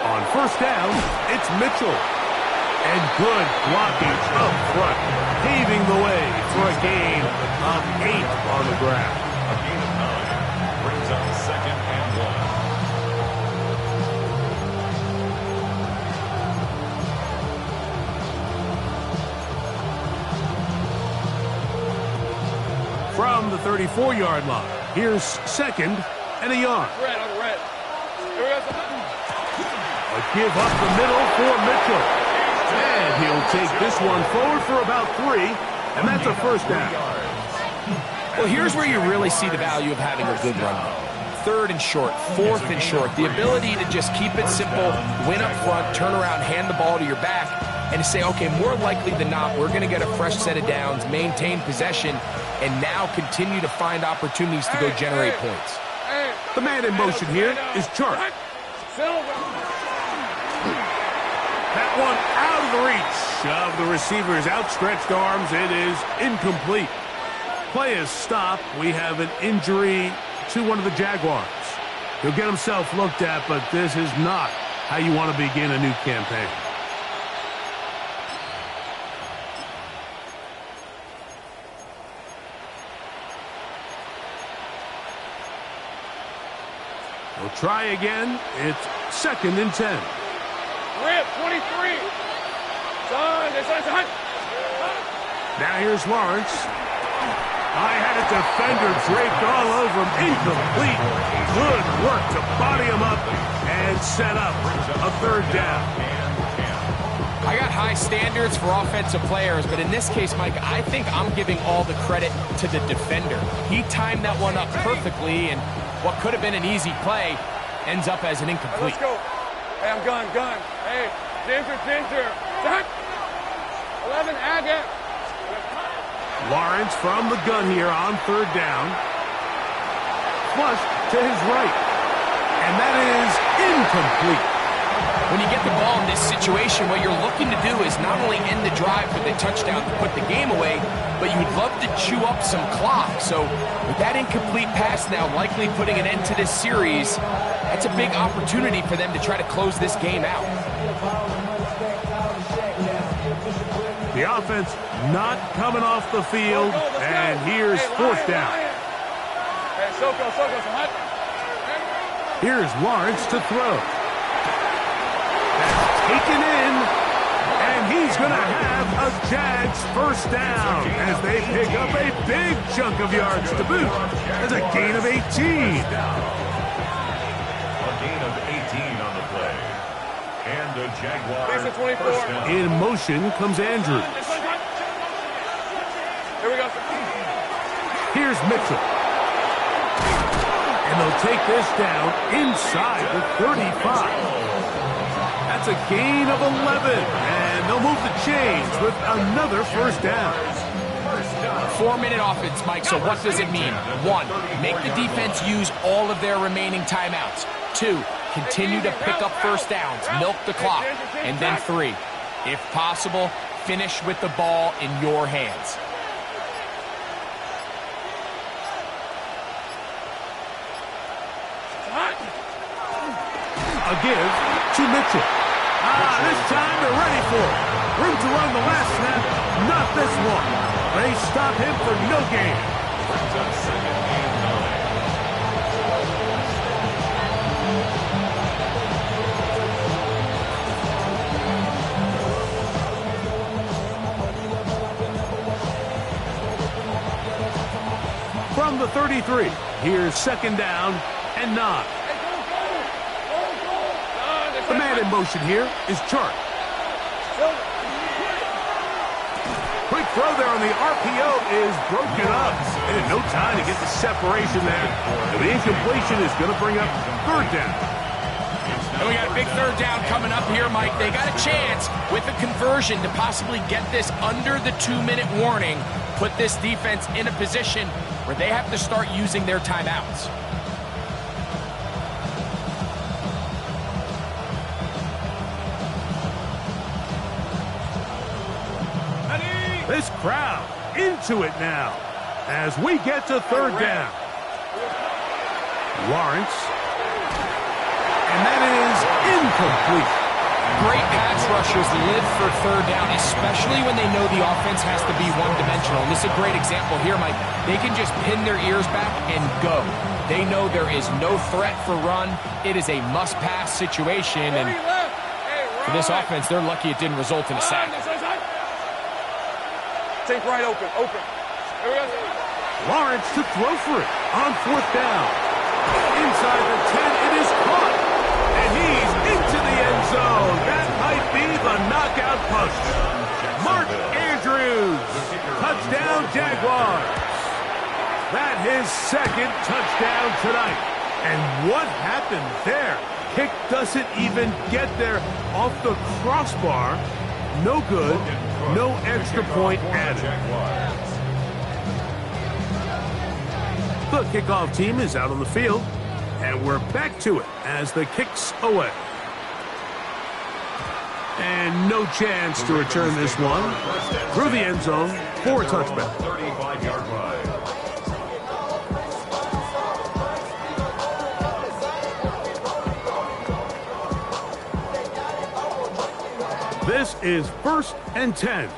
Speaker 2: On first down, it's Mitchell. And good blocking up front, paving the way for a gain of 8 on the ground.
Speaker 3: A gain of 9 brings up 2nd and
Speaker 2: 1. From the 34-yard line, here's 2nd and a yard.
Speaker 4: Red on the red. Here we go.
Speaker 2: A give up the middle for Mitchell. And he'll take this one forward for about 3, and that's a first down.
Speaker 5: Well, here's where you really see the value of having a good run. 3rd and short, 4th and short. The ability to just keep it simple, win up front, turn around, hand the ball to your back, and to say, okay, more likely than not, we're going to get a fresh set of downs, maintain possession, and now continue to find opportunities to go generate points.
Speaker 2: The man in motion here is Chark. That one out of the reach of the receiver's outstretched arms. It is incomplete. Play is stopped. We have an injury to one of the Jaguars. He'll get himself looked at, but this is not how you want to begin a new campaign. We'll try again. It's 2nd and 10.
Speaker 4: Rip, 23. Son.
Speaker 2: Now here's Lawrence. I had a defender draped all over him. Incomplete. Good work to body him up and set up a 3rd down.
Speaker 5: I got high standards for offensive players, but in this case, Mike, I think I'm giving all the credit to the defender. He timed that one up perfectly, and what could have been an easy play ends up as an incomplete.
Speaker 4: Let's go. Hey, I'm gun. Hey, Ginger. 11, Agate.
Speaker 2: Lawrence from the gun here on 3rd down. Flush to his right. And that is incomplete.
Speaker 5: When you get the ball in this situation, what you're looking to do is not only end the drive with a touchdown to put the game away, but you would love to chew up some clock. So with that incomplete pass now likely putting an end to this series, that's a big opportunity for them to try to close this game out.
Speaker 2: The offense not coming off the field, and here's 4th down.
Speaker 4: Hey, Soko.
Speaker 2: Here's Lawrence to throw. That's taken in, and he's going to have a Jags first down as they pick up a big chunk of yards to boot. As a gain of 18.
Speaker 3: A gain of 18 on the play. And the Jaguars first down.
Speaker 2: In motion comes Andrews.
Speaker 4: Here we go.
Speaker 2: Here's Mitchell. And they'll take this down inside the 35. That's a gain of 11. And they'll move the chains with another first down.
Speaker 5: 4-minute offense, Mike, so what does it mean? 1, make the defense use all of their remaining timeouts. 2, continue to pick up first downs, milk the clock. And then 3, if possible, finish with the ball in your hands.
Speaker 2: A give to Mitchell. This time they're ready for it. Room to run the last snap. Not this one. They stop him for no gain. From the 33, Here's second down and 9. The man in motion here is Chark. Quick throw there on the RPO is broken up. And no time to get the separation there. And the incompletion is going to bring up third down.
Speaker 5: And we got a big third down coming up here, Mike. They got a chance with a conversion to possibly get this under the 2-minute warning, put this defense in a position where they have to start using their timeouts.
Speaker 2: This crowd into it now as we get to third down. Lawrence. And that is incomplete.
Speaker 5: Great pass rushers live for third down, especially when they know the offense has to be one-dimensional. And this is a great example here, Mike. They can just pin their ears back and go. They know there is no threat for run. It is a must-pass situation. And for this offense, they're lucky it didn't result in a sack.
Speaker 4: Take right open. Here we go.
Speaker 2: Lawrence to throw for it on fourth down. Inside the 10, it is caught. And he's into the end zone. That might be the knockout punch. Mark Andrews. Touchdown, Jaguars. That his second touchdown tonight. And what happened there? Kick doesn't even get there off the crossbar. No good. No extra point added. The kickoff team is out on the field. And we're back to it as the kick's away. And no chance to return this one through the end zone for a touchback.
Speaker 3: 35-yard line.
Speaker 2: This is 1st and 10.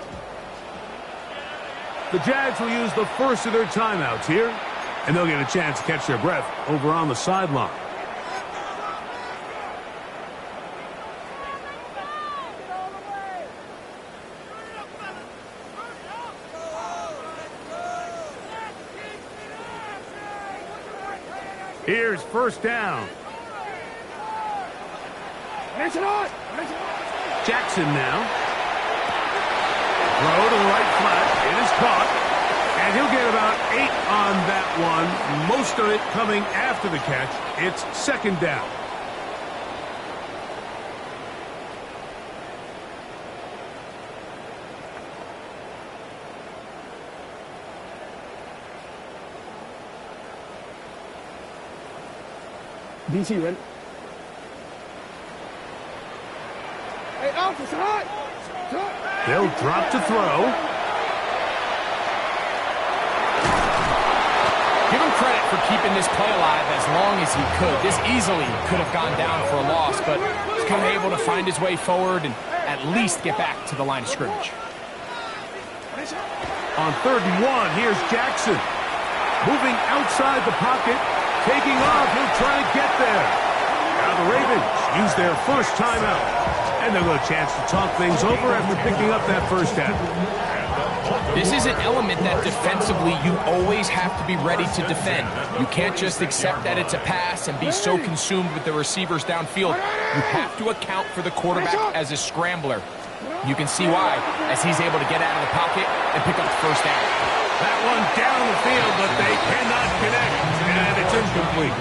Speaker 2: The Jags will use the first of their timeouts here, and they'll get a chance to catch their breath over on the sideline. Here's first down. Jackson now. Throw to the right flat. It is caught. And he'll get about 8 on that one. Most of it coming after the catch. It's second down.
Speaker 4: DC, ready? Hey, Alpha, hot!
Speaker 2: They'll drop to throw.
Speaker 5: Give him credit for keeping this play alive as long as he could. This easily could have gone down for a loss, but he's kind of able to find his way forward and at least get back to the line of scrimmage.
Speaker 2: On 3rd and 1, here's Jackson. Moving outside the pocket. Taking off, he'll try to get there. Now the Ravens use their first timeout. And they'll get a chance to talk things over after picking up that first down.
Speaker 5: This is an element that defensively you always have to be ready to defend. You can't just accept that it's a pass and be so consumed with the receivers downfield. You have to account for the quarterback as a scrambler. You can see why, as he's able to get out of the pocket and pick up the first down.
Speaker 2: That one down the field, but they cannot connect, and it's incomplete.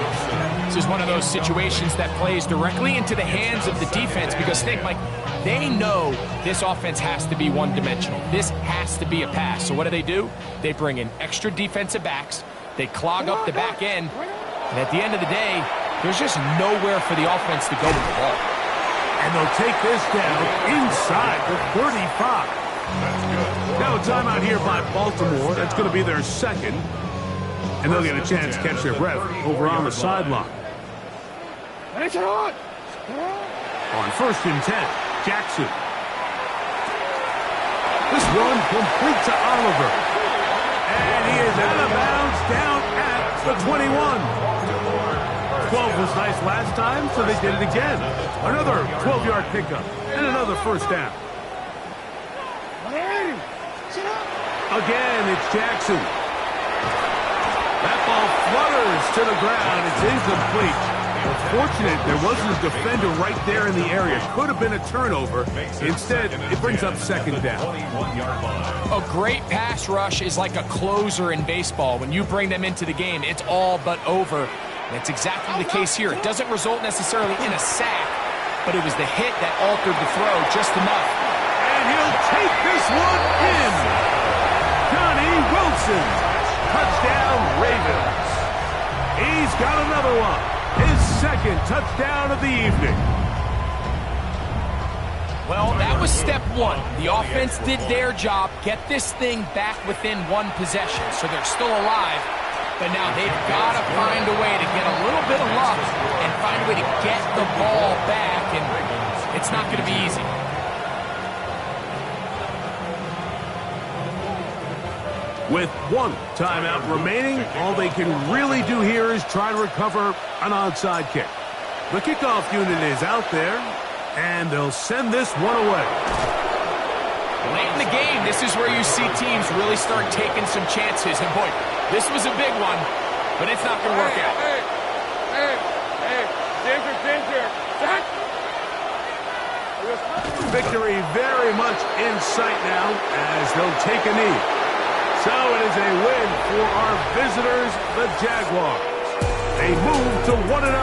Speaker 5: This is one of those situations that plays directly into the hands of the defense because, think, Mike, they know this offense has to be one-dimensional. This has to be a pass. So what do? They bring in extra defensive backs. They clog up the back end. And at the end of the day, there's just nowhere for the offense to go with the ball.
Speaker 2: And they'll take this down inside the 35. Now a timeout here by Baltimore. That's going to be their second. And they'll get a chance to catch their breath over on the sideline. On 1st and 10, Jackson. This one complete to Oliver. And he is out of bounds down at the 21. 12 was nice last time, so they did it again. Another 12-yard pickup and another first down. Again, it's Jackson. That ball ball flutters to the ground. It's incomplete. Fortunate there wasn't a defender right there in the area. Could have been a turnover. Instead, it brings up second down.
Speaker 5: A great pass rush is like a closer in baseball. When you bring them into the game, it's all but over. That's exactly the case here. It doesn't result necessarily in a sack, but it was the hit that altered the throw just enough.
Speaker 2: And he'll take this one in. Johnny Wilson. Touchdown, Ravens. He's got another one. His second touchdown of the evening.
Speaker 5: Well, that was step one. The offense did their job, get this thing back within one possession, so they're still alive. But now they've got to find a way to get a little bit of luck and find a way to get the ball back, and it's not going to be easy.
Speaker 2: With one timeout remaining, all they can really do here is try to recover an onside kick. The kickoff unit is out there, and they'll send this one away.
Speaker 5: Late in the game, this is where you see teams really start taking some chances. And boy, this was a big one, but it's not going to work out.
Speaker 4: Hey, Ginger.
Speaker 2: Victory very much in sight now as they'll take a knee. So it is a win for our visitors, the Jaguars. They move to 1-0.